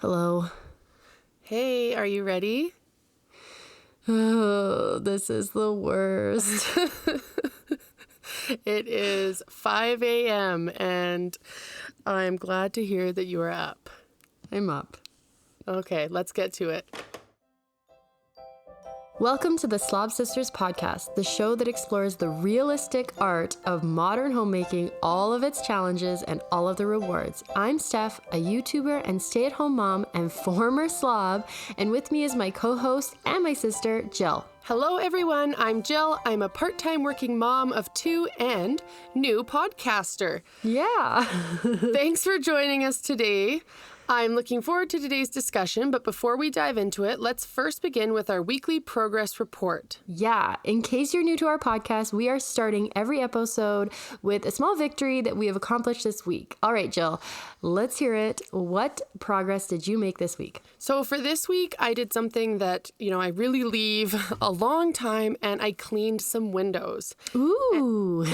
Hello. Hey, are you ready? Oh, this is the worst. It is 5 a.m. and I'm glad to hear that you are up. I'm up. Okay, let's get to it. Welcome to the Slob Sisters podcast, the show that explores the realistic art of modern homemaking, all of its challenges and all of the rewards. I'm Steph, a YouTuber and stay-at-home mom and former slob, and with me is my co-host and my sister, Jill. Hello, everyone. I'm Jill. I'm a part-time working mom of two and new podcaster. Yeah. Thanks for joining us today. I'm looking forward to today's discussion, but before we dive into it, let's first begin with our weekly progress report. Yeah, in case you're new to our podcast, we are starting every episode with a small victory that we have accomplished this week. All right, Jill, let's hear it. What progress did you make this week? So for this week, I did something that, I really leave a long time, and I cleaned some windows. Ooh.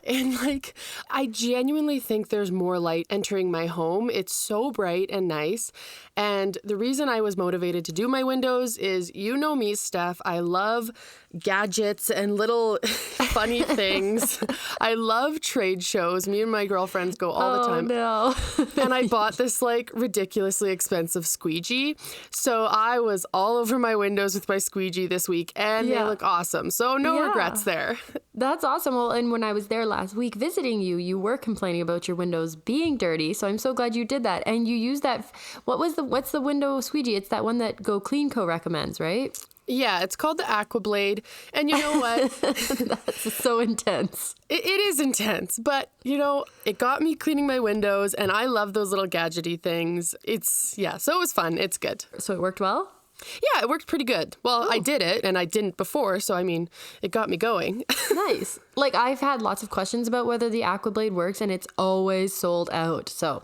And I genuinely think there's more light entering my home. It's so bright and nice. And the reason I was motivated to do my windows is, you know me, Steph, I love gadgets and little funny things. I love trade shows. Me and my girlfriends go all the time. Oh, no. And I bought this ridiculously expensive squeegee. So I was all over my windows with my squeegee this week, and they look awesome. So no regrets there. That's awesome. Well, and when I was there last week visiting you, you were complaining about your windows being dirty. So I'm so glad you did that. And you used that. What's the window squeegee? It's that one that Go Clean Co recommends, right? Yeah, it's called the Aquablade. And you know what? That's so intense. It is intense, but it got me cleaning my windows, and I love those little gadgety things. So it was fun. It's good. So it worked well? Yeah, it worked pretty good. Well, I did it, and I didn't before, so it got me going. Nice. I've had lots of questions about whether the Aquablade works, and it's always sold out. So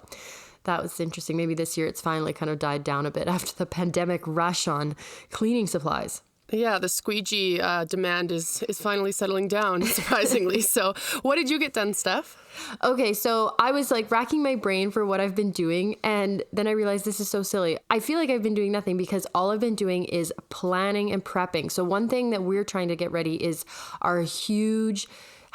that was interesting. Maybe this year it's finally kind of died down a bit after the pandemic rush on cleaning supplies. Yeah, the squeegee demand is finally settling down, surprisingly. So what did you get done, Steph? Okay, so I was racking my brain for what I've been doing, and then I realized this is so silly. I feel like I've been doing nothing because all I've been doing is planning and prepping. So one thing that we're trying to get ready is our huge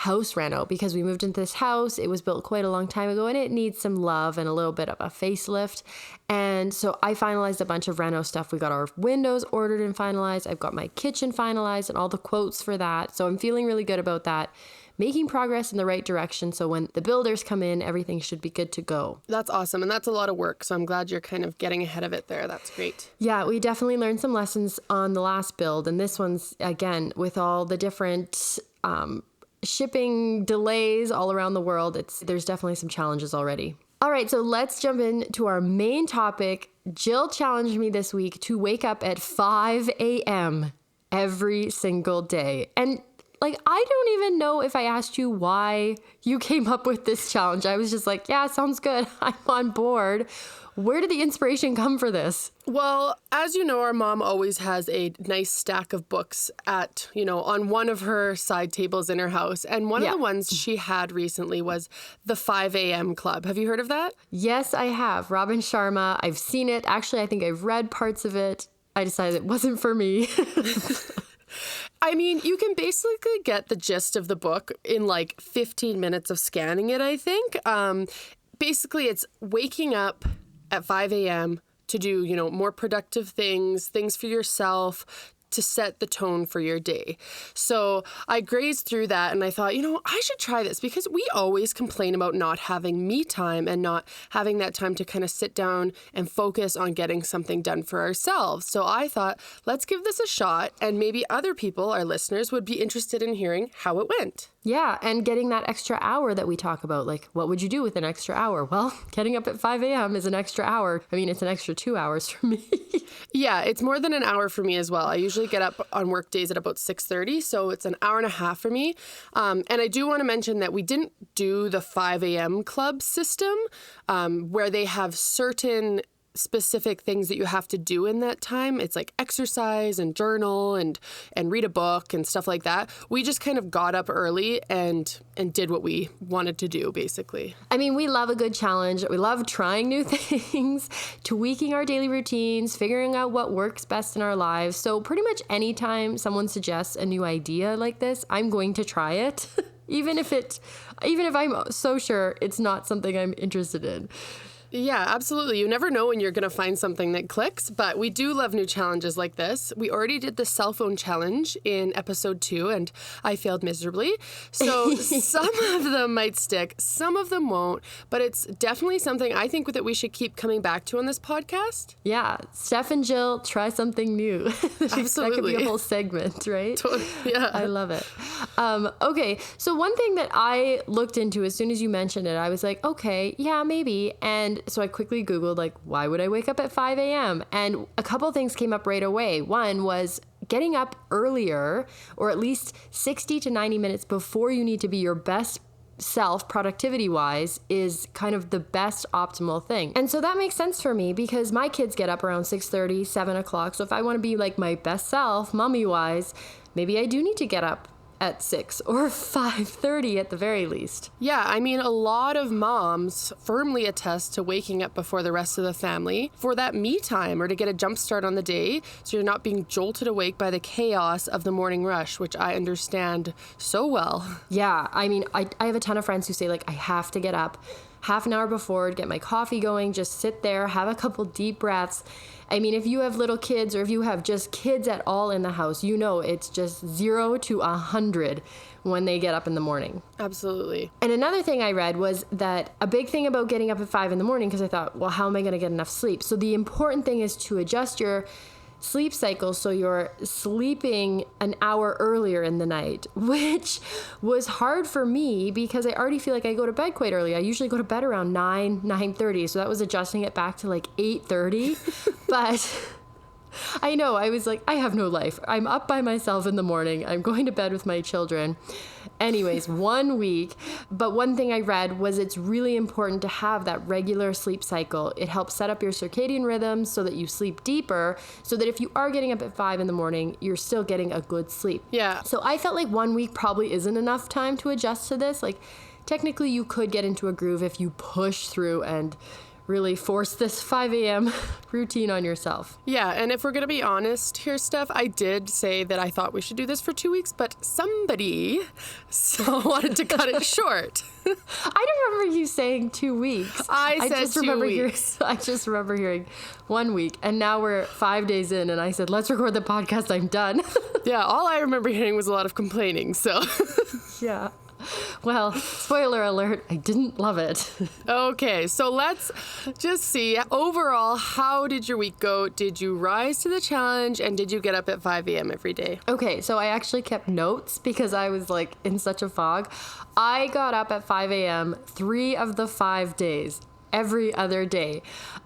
house reno, because we moved into this house. It was built quite a long time ago and it needs some love and a little bit of a facelift. And so I finalized a bunch of reno stuff. We got our windows ordered and finalized. I've got my kitchen finalized and all the quotes for that. So I'm feeling really good about that. Making progress in the right direction. So when the builders come in, everything should be good to go. That's awesome. And that's a lot of work. So I'm glad you're kind of getting ahead of it there. That's great. Yeah, we definitely learned some lessons on the last build. And this one's, again, with all the different shipping delays all around the world, there's definitely some challenges already. All right, so let's jump into our main topic. Jill challenged me this week to wake up at 5 a.m. every single day. And I don't even know if I asked you why you came up with this challenge. I was just yeah, sounds good. I'm on board. Where did the inspiration come for this? Well, as you know, our mom always has a nice stack of books on one of her side tables in her house. And one of the ones she had recently was the 5 a.m. Club. Have you heard of that? Yes, I have. Robin Sharma. I've seen it. Actually, I think I've read parts of it. I decided it wasn't for me. You can basically get the gist of the book in 15 minutes of scanning it, I think. Basically, it's waking up at 5 a.m. to do, more productive things for yourself, to set the tone for your day. So I grazed through that and I thought, I should try this, because we always complain about not having me time and not having that time to kind of sit down and focus on getting something done for ourselves. So I thought, let's give this a shot, and maybe other people, our listeners, would be interested in hearing how it went. Yeah, and getting that extra hour that we talk about. What would you do with an extra hour? Well, getting up at 5 a.m. is an extra hour. It's an extra 2 hours for me. Yeah, it's more than an hour for me as well. I usually get up on work days at about 6:30, so it's an hour and a half for me. And I do want to mention that we didn't do the 5 a.m. club system, where they have certain specific things that you have to do in that time. It's like exercise and journal and read a book and stuff like that. We just kind of got up early and did what we wanted to do, basically. I mean, we love a good challenge. We love trying new things, tweaking our daily routines, figuring out what works best in our lives. So pretty much anytime someone suggests a new idea like this, I'm going to try it, even if I'm so sure it's not something I'm interested in. Yeah, absolutely. You never know when you're going to find something that clicks, but we do love new challenges like this. We already did the cell phone challenge in episode 2, and I failed miserably. So some of them might stick, some of them won't, but it's definitely something I think that we should keep coming back to on this podcast. Yeah, Steph and Jill, try something new. Absolutely. That could be a whole segment, right? Totally. Yeah. I love it. Okay, so one thing that I looked into as soon as you mentioned it, I was like, okay, yeah, maybe. And so I quickly Googled, like, why would I wake up at 5 a.m.? And a couple things came up right away. One was getting up earlier, or at least 60 to 90 minutes before you need to be your best self productivity wise, is kind of the best optimal thing. And so that makes sense for me because my kids get up around 6:30, 7 o'clock. So if I want to be like my best self, mommy wise, maybe I do need to get up at 6 or 5:30 at the very least. Yeah, I mean, a lot of moms firmly attest to waking up before the rest of the family for that me time or to get a jump start on the day so you're not being jolted awake by the chaos of the morning rush, which I understand so well. Yeah, I mean, I have a ton of friends who say, like, I have to get up half an hour before to get my coffee going, just sit there, have a couple deep breaths. I mean, if you have little kids or if you have just kids at all in the house, you know it's just 0 to 100 when they get up in the morning. Absolutely. And another thing I read was that a big thing about getting up at 5 in the morning, because I thought, well, how am I going to get enough sleep? So the important thing is to adjust your sleep cycle so you're sleeping an hour earlier in the night, which was hard for me because I already feel like I go to bed quite early. I usually go to bed around 9:30, so that was adjusting it back to like 8:30. But I know, I was like, I have no life. I'm up by myself in the morning. I'm going to bed with my children. Anyways, 1 week. But one thing I read was it's really important to have that regular sleep cycle. It helps set up your circadian rhythm so that you sleep deeper, so that if you are getting up at 5 in the morning, you're still getting a good sleep. Yeah. So I felt like 1 week probably isn't enough time to adjust to this. Like, technically you could get into a groove if you push through and really force this 5 a.m. routine on yourself. Yeah, and if we're going to be honest here, Steph, I did say that I thought we should do this for 2 weeks, but somebody wanted to cut it short. I don't remember you saying 2 weeks. I said 2 weeks. I just remember hearing 1 week, and now we're 5 days in, and I said, let's record the podcast, I'm done. Yeah, all I remember hearing was a lot of complaining, so. Yeah. Well, spoiler alert, I didn't love it. Okay, so let's just see. Overall, how did your week go? Did you rise to the challenge and did you get up at 5 a.m. every day? Okay, so I actually kept notes because I was like in such a fog. I got up at 5 a.m. 3 of the 5 days. Every other day.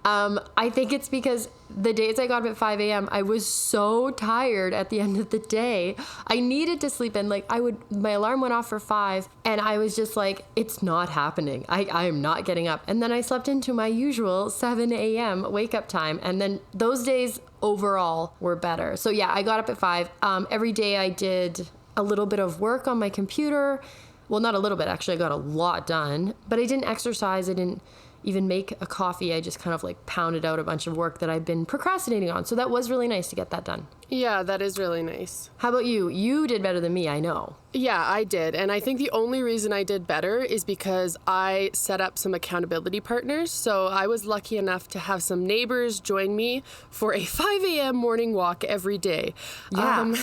I think it's because the days I got up at 5 a.m., I was so tired at the end of the day. I needed to sleep in. Like, my alarm went off for 5 and I was just like, it's not happening. I am not getting up. And then I slept into my usual 7 a.m. wake up time. And then those days overall were better. So yeah, I got up at 5. Every day I did a little bit of work on my computer. Well, not a little bit, actually. I got a lot done, but I didn't exercise. I didn't even make a coffee. I just kind of like pounded out a bunch of work that I've been procrastinating on. So that was really nice to get that done. Yeah, that is really nice. How about you? You did better than me, I know. Yeah, I did. And I think the only reason I did better is because I set up some accountability partners. So I was lucky enough to have some neighbors join me for a 5 a.m. morning walk every day. Yeah.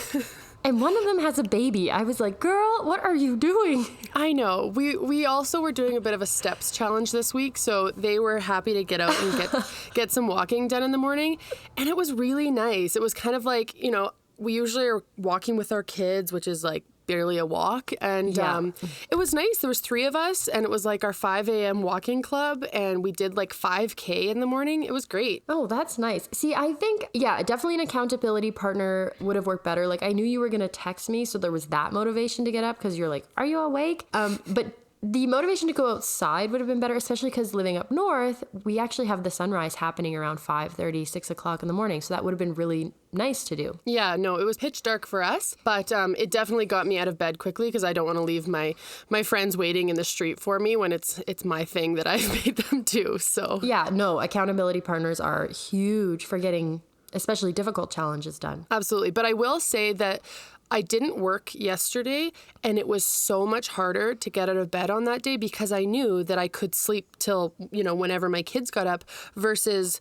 And one of them has a baby. I was like, girl, what are you doing? I know. We also were doing a bit of a steps challenge this week, so they were happy to get out and get some walking done in the morning. And it was really nice. It was kind of like, we usually are walking with our kids, which is like barely a walk. And it was nice. There was 3 of us, and it was like our 5 a.m. walking club, and we did like 5K in the morning. It was great. Oh, that's nice. See, I think, definitely an accountability partner would have worked better. Like, I knew you were going to text me, so there was that motivation to get up because you're like, are you awake? But The motivation to go outside would have been better, especially because living up north, we actually have the sunrise happening around 5:30, 6 o'clock in the morning. So that would have been really nice to do. Yeah, no, it was pitch dark for us, but it definitely got me out of bed quickly because I don't want to leave my friends waiting in the street for me when it's my thing that I've made them do. So Yeah, no, accountability partners are huge for getting especially difficult challenges done. absolutely. But I will say that I didn't work yesterday, and it was so much harder to get out of bed on that day because I knew that I could sleep till, whenever my kids got up, versus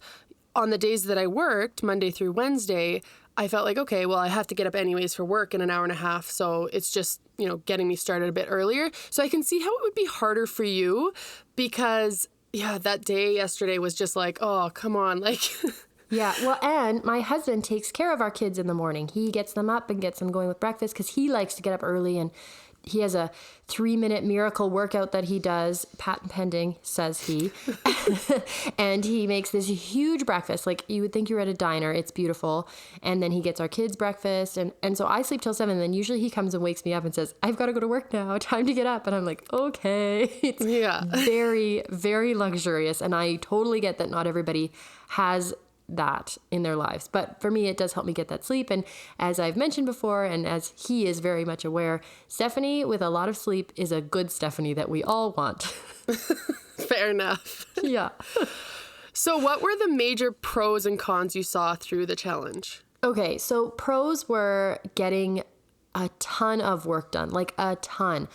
on the days that I worked, Monday through Wednesday, I felt like, okay, well, I have to get up anyways for work in an hour and a half. So it's just, getting me started a bit earlier. So I can see how it would be harder for you because, yeah, that day yesterday was just like, oh, come on. Like, Yeah, well, and my husband takes care of our kids in the morning. He gets them up and gets them going with breakfast because he likes to get up early, and he has a 3-minute miracle workout that he does, patent pending, says he. And he makes this huge breakfast. Like, you would think you were at a diner. It's beautiful. And then he gets our kids breakfast. And so I sleep till 7. And then usually he comes and wakes me up and says, I've got to go to work now. Time to get up. And I'm like, okay. It's very, very luxurious. And I totally get that not everybody has that in their lives. But for me, it does help me get that sleep. And as I've mentioned before, and as he is very much aware, Stephanie with a lot of sleep is a good Stephanie that we all want. fair enough. Yeah. So what were the major pros and cons you saw through the challenge? Okay, so pros were getting a ton of work done, like a ton.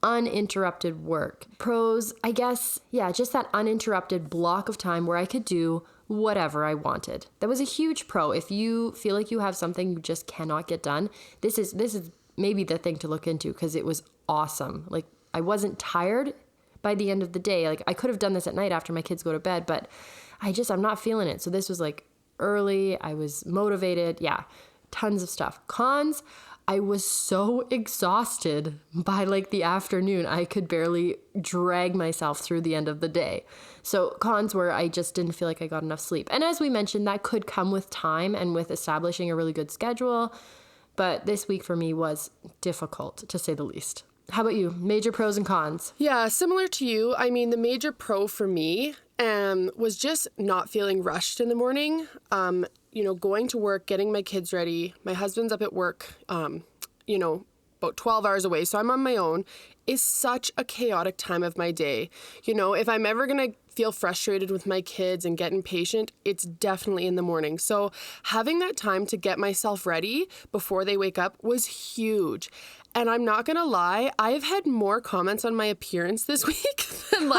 Uninterrupted work. Pros, I guess, yeah, just that uninterrupted block of time where I could do whatever I wanted. That was a huge pro. If you feel like you have something you just cannot get done, this is maybe the thing to look into because it was awesome. Like, I wasn't tired by the end of the day. Like, I could have done this at night after my kids go to bed, but I'm not feeling it. So this was like early. I was motivated. Yeah, tons of stuff. Cons, I was so exhausted by like the afternoon. I could barely drag myself through the end of the day. So cons were I just didn't feel like I got enough sleep. And as we mentioned, that could come with time and with establishing a really good schedule. But this week for me was difficult, to say the least. How about you? Major pros and cons? Yeah, similar to you. I mean, the major pro for me was just not feeling rushed in the morning. Going to work, getting my kids ready. My husband's up at work, about 12 hours away, so I'm on my own, is such a chaotic time of my day. If I'm ever going to feel frustrated with my kids and get impatient, it's definitely in the morning. So having that time to get myself ready before they wake up was huge. And I'm not going to lie, I've had more comments on my appearance this week than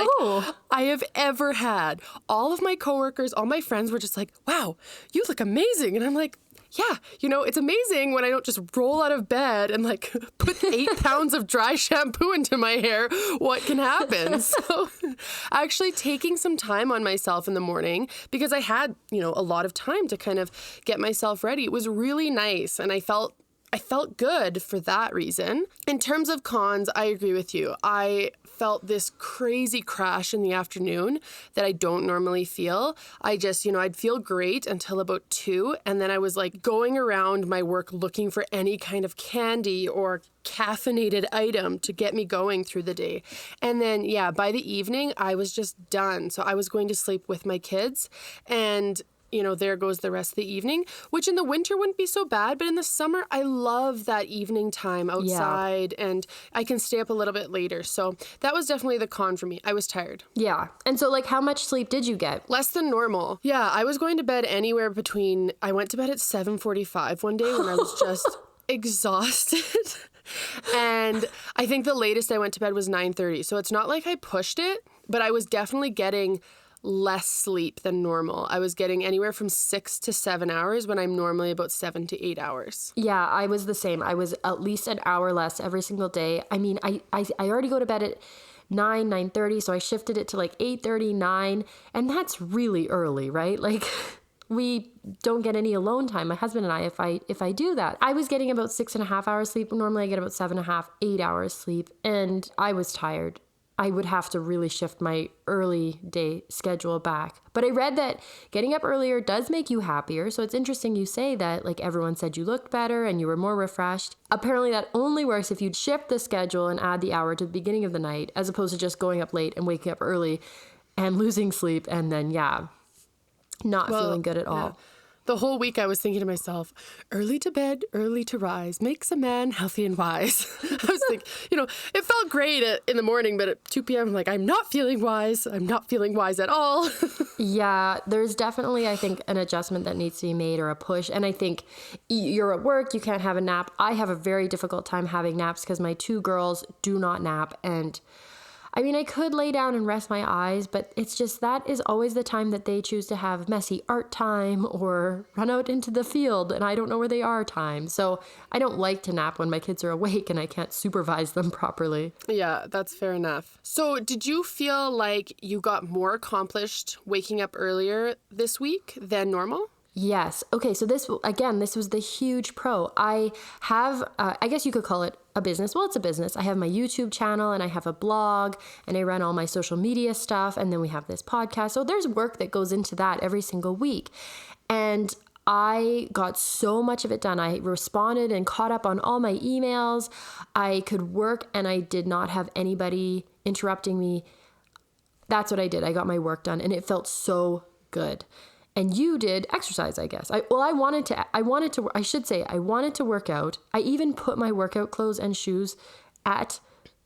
I have ever had. All of my coworkers, all my friends were just like, wow, you look amazing. And I'm like, yeah, it's amazing when I don't just roll out of bed and like put 8 pounds of dry shampoo into my hair. What can happen? So actually taking some time on myself in the morning because I had, a lot of time to kind of get myself ready. It was really nice. And I felt good for that reason. In terms of cons, I agree with you. I felt this crazy crash in the afternoon that I don't normally feel. I just, I'd feel great until about 2. And then I was like going around my work looking for any kind of candy or caffeinated item to get me going through the day. And then, by the evening, I was just done. So I was going to sleep with my kids and there goes the rest of the evening, which in the winter wouldn't be so bad. But in the summer, I love that evening time outside and I can stay up a little bit later. So that was definitely the con for me. I was tired. Yeah. And so like how much sleep did you get? Less than normal. Yeah, I was going to bed anywhere between, I went to bed at 7:45 one day when I was just exhausted. And I think the latest I went to bed was 9:30. So it's not like I pushed it, but I was definitely getting less sleep than normal. I was getting anywhere from 6 to 7 hours when I'm normally about 7 to 8 hours. Yeah, I was the same. I was at least an hour less every single day. I mean, I already go to bed at 9:30, so I shifted it to like 8:30, 9, and that's really early, right? Like we don't get any alone time, my husband and I, if I do that. I was getting about 6.5 hours sleep. Normally I get about 7.5, 8 hours sleep, and I was tired. I would have to really shift my early day schedule back. But I read that getting up earlier does make you happier. So it's interesting you say that, like, everyone said you looked better and you were more refreshed. Apparently that only works if you shift the schedule and add the hour to the beginning of the night, as opposed to just going up late and waking up early and losing sleep and then, not feeling good at all. The whole week I was thinking to myself, early to bed, early to rise, makes a man healthy and wise. I was thinking, it felt great in the morning, but at 2 p.m. I'm like, I'm not feeling wise. I'm not feeling wise at all. Yeah, there's definitely, I think, an adjustment that needs to be made or a push. And I think you're at work, you can't have a nap. I have a very difficult time having naps because my 2 girls do not nap. And I mean, I could lay down and rest my eyes, but it's just that is always the time that they choose to have messy art time or run out into the field and I don't know where they are time. So I don't like to nap when my kids are awake and I can't supervise them properly. Yeah, that's fair enough. So did you feel like you got more accomplished waking up earlier this week than normal? Yes. Okay. So this was the huge pro. I have, I guess you could call it a business. Well, it's a business. I have my YouTube channel and I have a blog and I run all my social media stuff. And then we have this podcast. So there's work that goes into that every single week. And I got so much of it done. I responded and caught up on all my emails. I could work and I did not have anybody interrupting me. That's what I did. I got my work done and it felt so good. And you did exercise, I guess. I wanted to work out. I even put my workout clothes and shoes at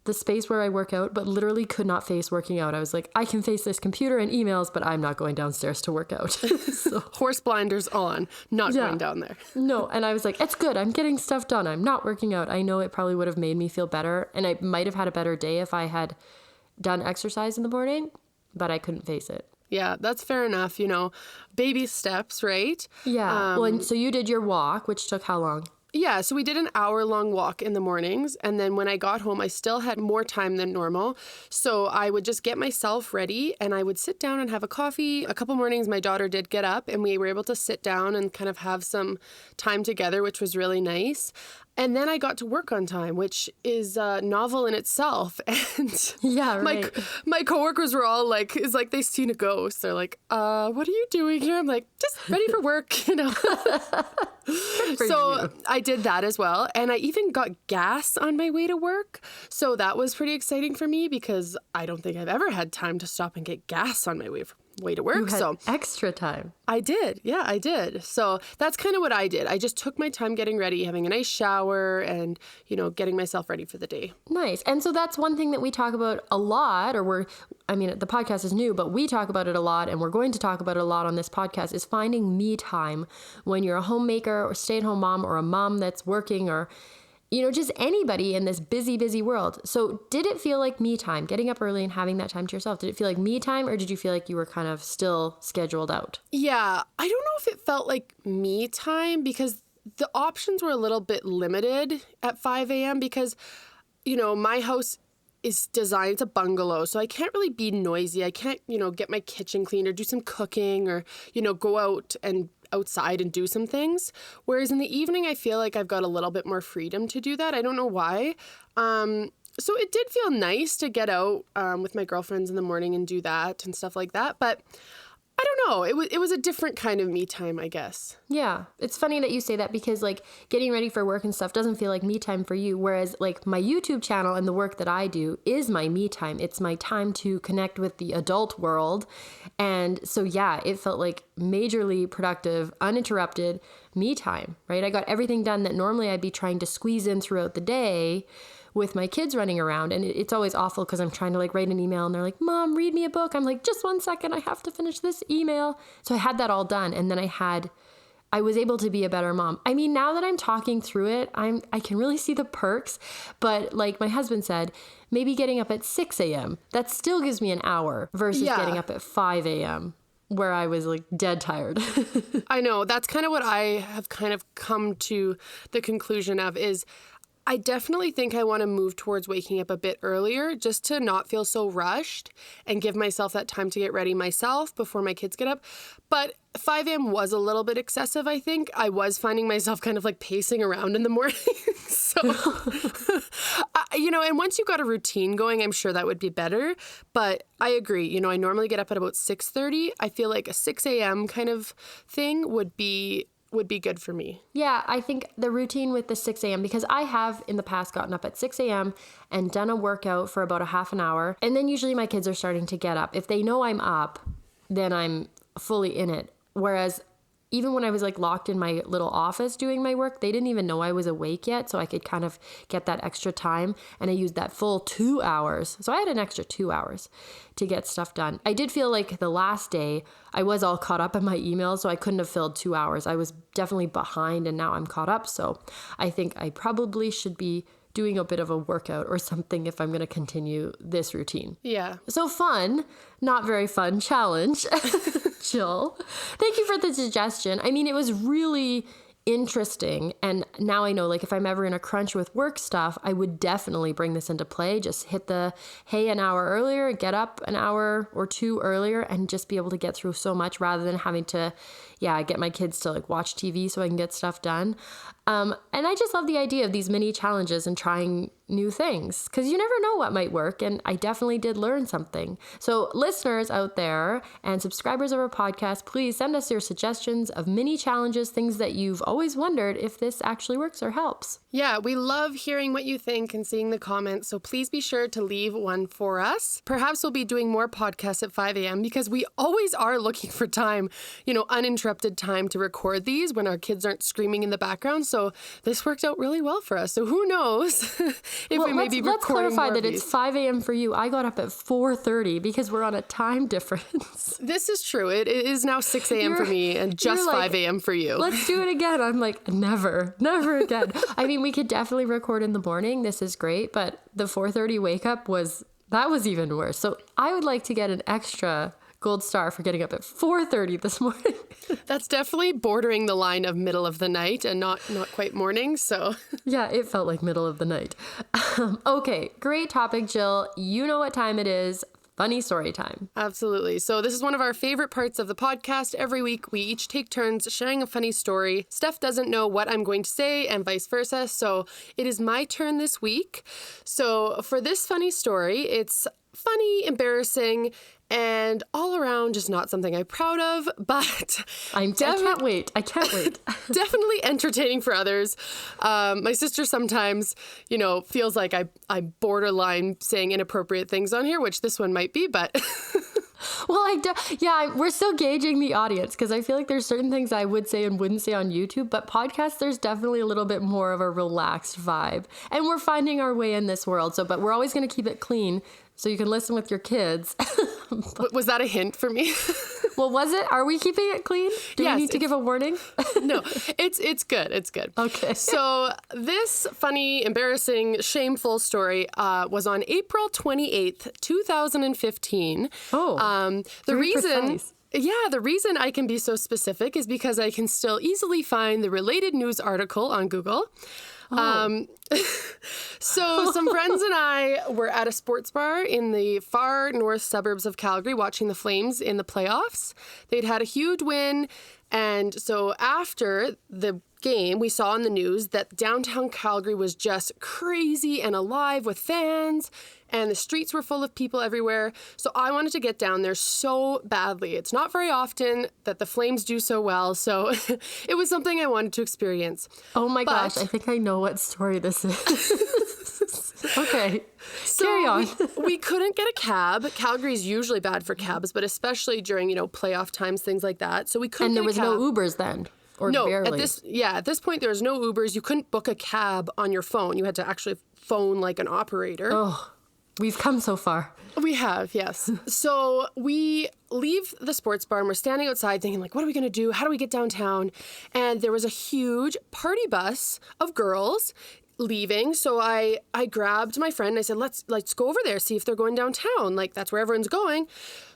the space where I work out, but literally could not face working out. I was like, I can face this computer and emails, but I'm not going downstairs to work out. So, horse blinders on, not going down there. No, and I was like, it's good. I'm getting stuff done. I'm not working out. I know it probably would have made me feel better, and I might have had a better day if I had done exercise in the morning, but I couldn't face it. Yeah, that's fair enough. Baby steps, right? Yeah. And so you did your walk, which took how long? Yeah, so we did an hour-long walk in the mornings, and then when I got home, I still had more time than normal. So I would just get myself ready, and I would sit down and have a coffee. A couple mornings, my daughter did get up, and we were able to sit down and kind of have some time together, which was really nice. And then I got to work on time, which is novel in itself. And yeah, right. my coworkers were all like, it's like they seen a ghost. They're like, what are you doing here? I'm like, just ready for work, So I did that as well. And I even got gas on my way to work. So that was pretty exciting for me because I don't think I've ever had time to stop and get gas on my way to work. You had extra time. I did. Yeah, I did. So that's kind of what I did. I just took my time getting ready, having a nice shower and, getting myself ready for the day. Nice. And so that's one thing that we talk about a lot, the podcast is new, but we talk about it a lot and we're going to talk about it a lot on this podcast is finding me time when you're a homemaker or stay-at-home mom or a mom that's working or just anybody in this busy, busy world. So did it feel like me time, getting up early and having that time to yourself? Did it feel like me time or did you feel like you were kind of still scheduled out? Yeah, I don't know if it felt like me time because the options were a little bit limited at 5 a.m. because, my house is designed, it's a bungalow, so I can't really be noisy. I can't, get my kitchen clean or do some cooking or, go out and outside and do some things. Whereas in the evening, I feel like I've got a little bit more freedom to do that. I don't know why. So it did feel nice to get out with my girlfriends in the morning and do that and stuff like that. But I don't know. It was a different kind of me time, I guess. Yeah. It's funny that you say that because getting ready for work and stuff doesn't feel like me time for you. Whereas my YouTube channel and the work that I do is my me time. It's my time to connect with the adult world. And so, yeah, it felt like majorly productive, uninterrupted me time, right? I got everything done that normally I'd be trying to squeeze in throughout the day with my kids running around. And it's always awful because I'm trying to write an email and they're like, Mom, read me a book. I'm like, just 1 second. I have to finish this email. So I had that all done. And then I was able to be a better mom. I mean, now that I'm talking through it, I can really see the perks. But like my husband said, maybe getting up at 6 a.m., that still gives me an hour versus getting up at 5 a.m. where I was dead tired. I know. That's kind of what I have kind of come to the conclusion of is I definitely think I want to move towards waking up a bit earlier just to not feel so rushed and give myself that time to get ready myself before my kids get up. But 5 a.m. was a little bit excessive, I think. I was finding myself kind of like pacing around in the morning. So, and once you got a routine going, I'm sure that would be better. But I agree. I normally get up at about 6:30. I feel like a 6 a.m. kind of thing would be good for me. Yeah, I think the routine with the 6 a.m., because I have in the past gotten up at 6 a.m. and done a workout for about a half an hour. And then usually my kids are starting to get up. If they know I'm up, then I'm fully in it. Whereas even when I was like locked in my little office doing my work, they didn't even know I was awake yet. So I could kind of get that extra time. And I used that full 2 hours. So I had an extra 2 hours to get stuff done. I did feel like the last day I was all caught up in my emails, so I couldn't have filled 2 hours. I was definitely behind and now I'm caught up. So I think I probably should be doing a bit of a workout or something if I'm going to continue this routine. Yeah. So fun, not very fun challenge. Jill, thank you for the suggestion. I mean, it was really interesting. And now I know, like, if I'm ever in a crunch with work stuff, I would definitely bring this into play. Just hit the hey an hour earlier, get up an hour or two earlier, and just be able to get through so much rather than having to, get my kids to like watch TV so I can get stuff done. And I just love the idea of these mini challenges and trying new things because you never know what might work. And I definitely did learn something. So listeners out there and subscribers of our podcast, please send us your suggestions of mini challenges, things that you've always wondered if this actually works or helps. Yeah, we love hearing what you think and seeing the comments. So please be sure to leave one for us. Perhaps we'll be doing more podcasts at 5 a.m. because we always are looking for time, uninterrupted time to record these when our kids aren't screaming in the background. So this worked out really well for us. So who knows if we may be recording let's clarify that it's 5 a.m. for you. I got up at 4:30 because we're on a time difference. This is true. It is now 6 a.m. for me and just like, 5 a.m. for you. Let's do it again. I'm like, never again. I mean, we could definitely record in the morning. This is great. But the 4:30 wake up was even worse. So I would like to get an extra gold star for getting up at 4:30 this morning. That's definitely bordering the line of middle of the night and not quite morning. So yeah, it felt like middle of the night. Okay, great topic, Jill. You know what time it is. Funny story time. Absolutely. So this is one of our favorite parts of the podcast. Every week, we each take turns sharing a funny story. Steph doesn't know what I'm going to say and vice versa. So it is my turn this week. So for this funny story, it's funny, embarrassing, and all around just not something I'm proud of, but I can't wait. Definitely entertaining for others. My sister sometimes, feels like I borderline saying inappropriate things on here, which this one might be, but well, we're still gauging the audience because I feel like there's certain things I would say and wouldn't say on YouTube, but podcasts, there's definitely a little bit more of a relaxed vibe, and we're finding our way in this world. But we're always going to keep it clean so you can listen with your kids. Was that a hint for me? Well, was it? Are we keeping it clean? Do we need to give a warning? No, it's good. It's good. Okay. So this funny, embarrassing, shameful story was on April 28th, 2015. Oh, the reason... precise. Yeah, the reason I can be so specific is because I can still easily find the related news article on Google. So some friends and I were at a sports bar in the far north suburbs of Calgary watching the Flames in the playoffs. They'd had a huge win. And so after the game, we saw on the news that downtown Calgary was just crazy and alive with fans, and the streets were full of people everywhere. So I wanted to get down there so badly. It's not very often that the Flames do so well, so it was something I wanted to experience. Oh my gosh, I think I know what story this is. Okay, so carry on. we couldn't get a cab. Calgary's usually bad for cabs, but especially during, playoff times, things like that. So we couldn't get a cab. And there was no Ubers then? Or no, barely? At this point, there was no Ubers. You couldn't book a cab on your phone. You had to actually phone like an operator. Oh, we've come so far. We have, yes. So we leave the sports bar and we're standing outside thinking, like, what are we going to do? How do we get downtown? And there was a huge party bus of girls leaving. So I grabbed my friend and I said, let's go over there, see if they're going downtown. Like, that's where everyone's going.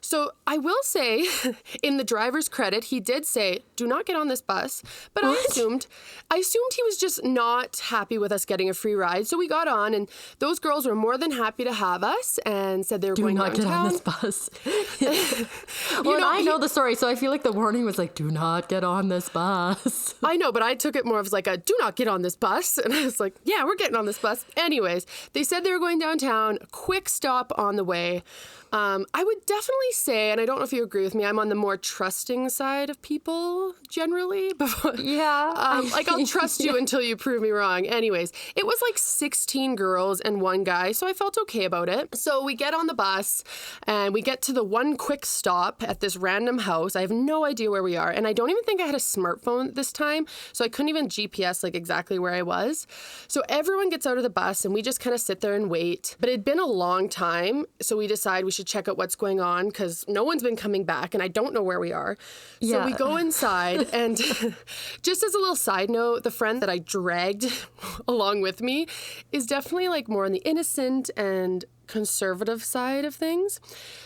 So I will say, in the driver's credit, he did say, do not get on this bus. But I assumed he was just not happy with us getting a free ride. So we got on, and those girls were more than happy to have us and said they were going downtown. Do not get on this bus. Well, I know the story, so I feel like the warning was like, do not get on this bus. I know, but I took it more of like a do not get on this bus. And I was like, yeah, we're getting on this bus. Anyways, they said they were going downtown, quick stop on the way. I would definitely say, and I don't know if you agree with me, I'm on the more trusting side of people generally. Yeah. Like I'll trust you until you prove me wrong. Anyways, it was like 16 girls and one guy, so I felt okay about it. So we get on the bus and we get to the one quick stop at this random house. I have no idea where we are, and I don't even think I had a smartphone this time, so I couldn't even GPS like exactly where I was. So everyone gets out of the bus and we just kind of sit there and wait. But it'd been a long time, so we decide we should check out what's going on because no one's been coming back and I don't know where we are. So we go inside and just as a little side note, the friend that I dragged along with me is definitely like more on the innocent and conservative side of things.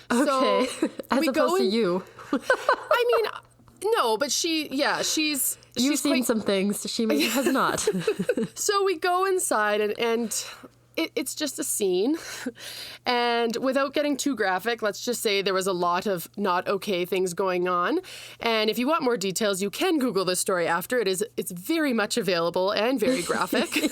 Okay. So as opposed to you. I mean, no, but she's You've seen some things she maybe has not. So we go inside and it's just a scene. And without getting too graphic, let's just say there was a lot of not okay things going on. And if you want more details, you can Google this story after. It's very much available and very graphic.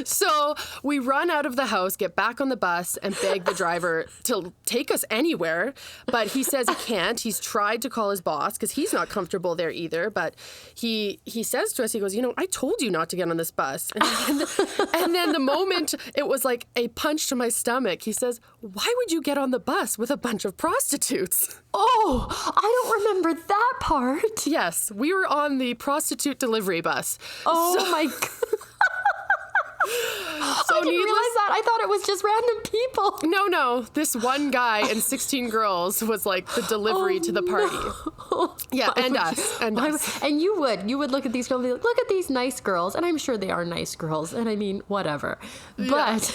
So we run out of the house, get back on the bus, and beg the driver to take us anywhere. But he says he can't. He's tried to call his boss because he's not comfortable there either. But he says to us, he goes, I told you not to get on this bus. And then the moment it was like a punch to my stomach, he says, why would you get on the bus with a bunch of prostitutes? Oh, I don't remember that part. Yes, we were on the prostitute delivery bus. Oh my God. So I didn't realize that. I thought it was just random people. No. This one guy and 16 girls was like the delivery to the party. No. Yeah, and us. And you would look at these girls and be like, look at these nice girls. And I'm sure they are nice girls. And I mean, whatever. But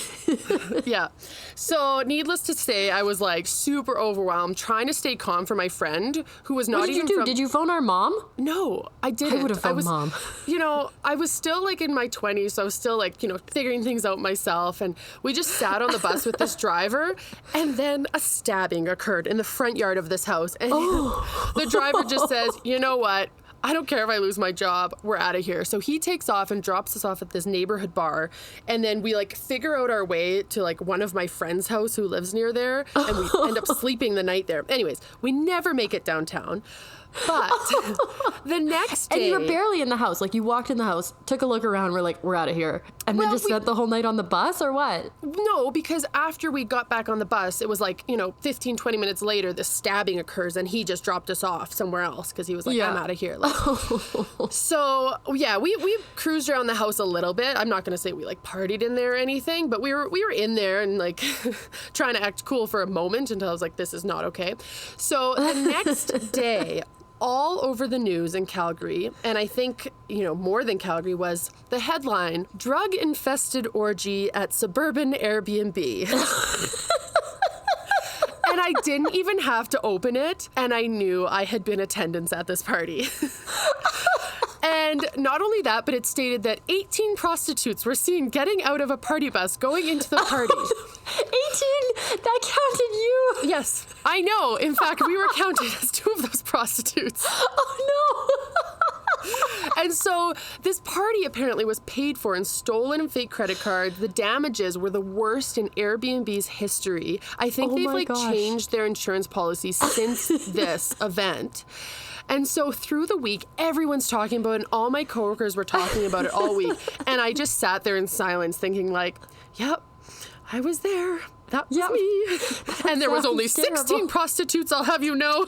yeah. So needless to say, I was like super overwhelmed, trying to stay calm for my friend who was not what did even you do? from... Did you phone our mom? No, I didn't. I would have phoned mom. I was still like in my 20s, so I was still like, figuring things out myself. And we just sat on the bus with this driver, and then a stabbing occurred in the front yard of this house. And the driver just says, you know what? I don't care if I lose my job. We're out of here. So he takes off and drops us off at this neighborhood bar. And then we like figure out our way to like one of my friend's house who lives near there. And we end up sleeping the night there. Anyways, we never make it downtown. But the next day... And you were barely in the house. Like, you walked in the house, took a look around, we're like, we're out of here. And then just spent the whole night on the bus, or what? No, because after we got back on the bus, it was like, 15, 20 minutes later, the stabbing occurs, and he just dropped us off somewhere else, because he was like, I'm out of here. Like, so, yeah, we cruised around the house a little bit. I'm not going to say we, like, partied in there or anything, but we were in there and, like, trying to act cool for a moment until I was like, this is not okay. So the next day... all over the news in Calgary, and I think, more than Calgary, was the headline, Drug-Infested Orgy at Suburban Airbnb. And I didn't even have to open it, and I knew I had been attendance at this party. And not only that, but it stated that 18 prostitutes were seen getting out of a party bus going into the party. 18? That counted you? Yes, I know. In fact, we were counted as 2 of those prostitutes. Oh, no. And so this party apparently was paid for in stolen and fake credit cards. The damages were the worst in Airbnb's history. I think they've changed their insurance policy since this event. And so through the week, everyone's talking about it, and all my coworkers were talking about it all week. And I just sat there in silence thinking like, yep, I was there. That was me. And there was only 16 prostitutes, I'll have you know.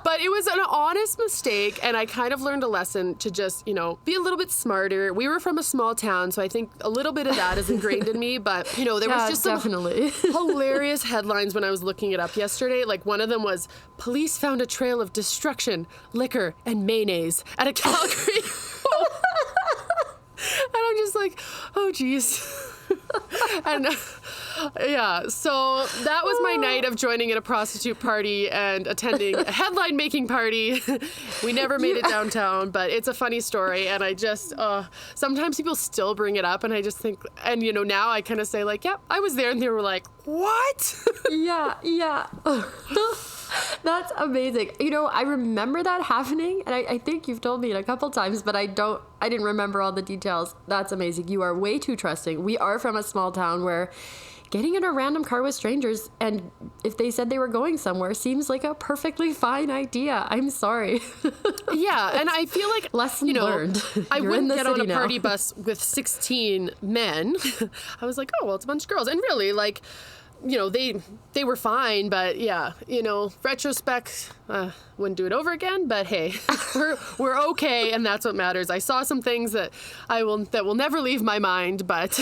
But it was an honest mistake, and I kind of learned a lesson to just, be a little bit smarter. We were from a small town, so I think a little bit of that is ingrained in me. But, there was just some hilarious headlines when I was looking it up yesterday. Like, one of them was, police found a trail of destruction, liquor, and mayonnaise at a Calgary home. And I'm just like, oh, geez. And yeah, so that was my night of joining at a prostitute party and attending a headline making party. We never made it downtown, but it's a funny story. And I just, sometimes people still bring it up and I just think, and now I kind of say like, yep, I was there, and they were like, what? Yeah. That's amazing. I remember that happening, and I think you've told me it a couple times, but I didn't remember all the details. That's amazing. You are way too trusting. We are from a small town where getting in a random car with strangers, and if they said they were going somewhere, seems like a perfectly fine idea. I'm sorry. Yeah, and I feel like lesson learned. I wouldn't get on a now. party bus with 16 men. I was like, oh well, it's a bunch of girls, and really like. They were fine, but yeah, retrospect, wouldn't do it over again, but hey, we're okay, and that's what matters. I saw some things that will never leave my mind, but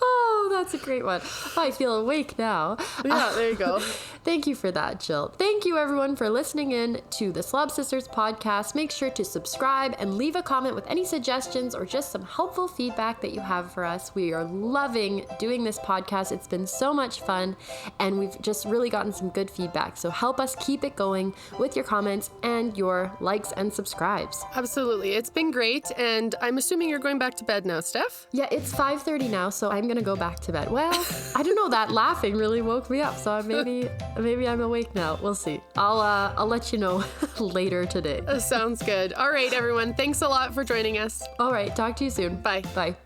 Oh, that's a great one. I feel awake now. Yeah, there you go. Thank you for that, Jill. Thank you, everyone, for listening in to the Slob Sisters podcast. Make sure to subscribe and leave a comment with any suggestions or just some helpful feedback that you have for us. We are loving doing this podcast. It's been so much fun, and we've just really gotten some good feedback. So help us keep it going with your comments and your likes and subscribes. Absolutely. It's been great, and I'm assuming you're going back to bed now, Steph? Yeah, it's 5:30 now, so I'm going to go back to bed. Well, I don't know, that laughing really woke me up, so maybe I'm awake now. We'll see. I'll let you know later today. Sounds good. All right, everyone. Thanks a lot for joining us. All right, talk to you soon. Bye. Bye.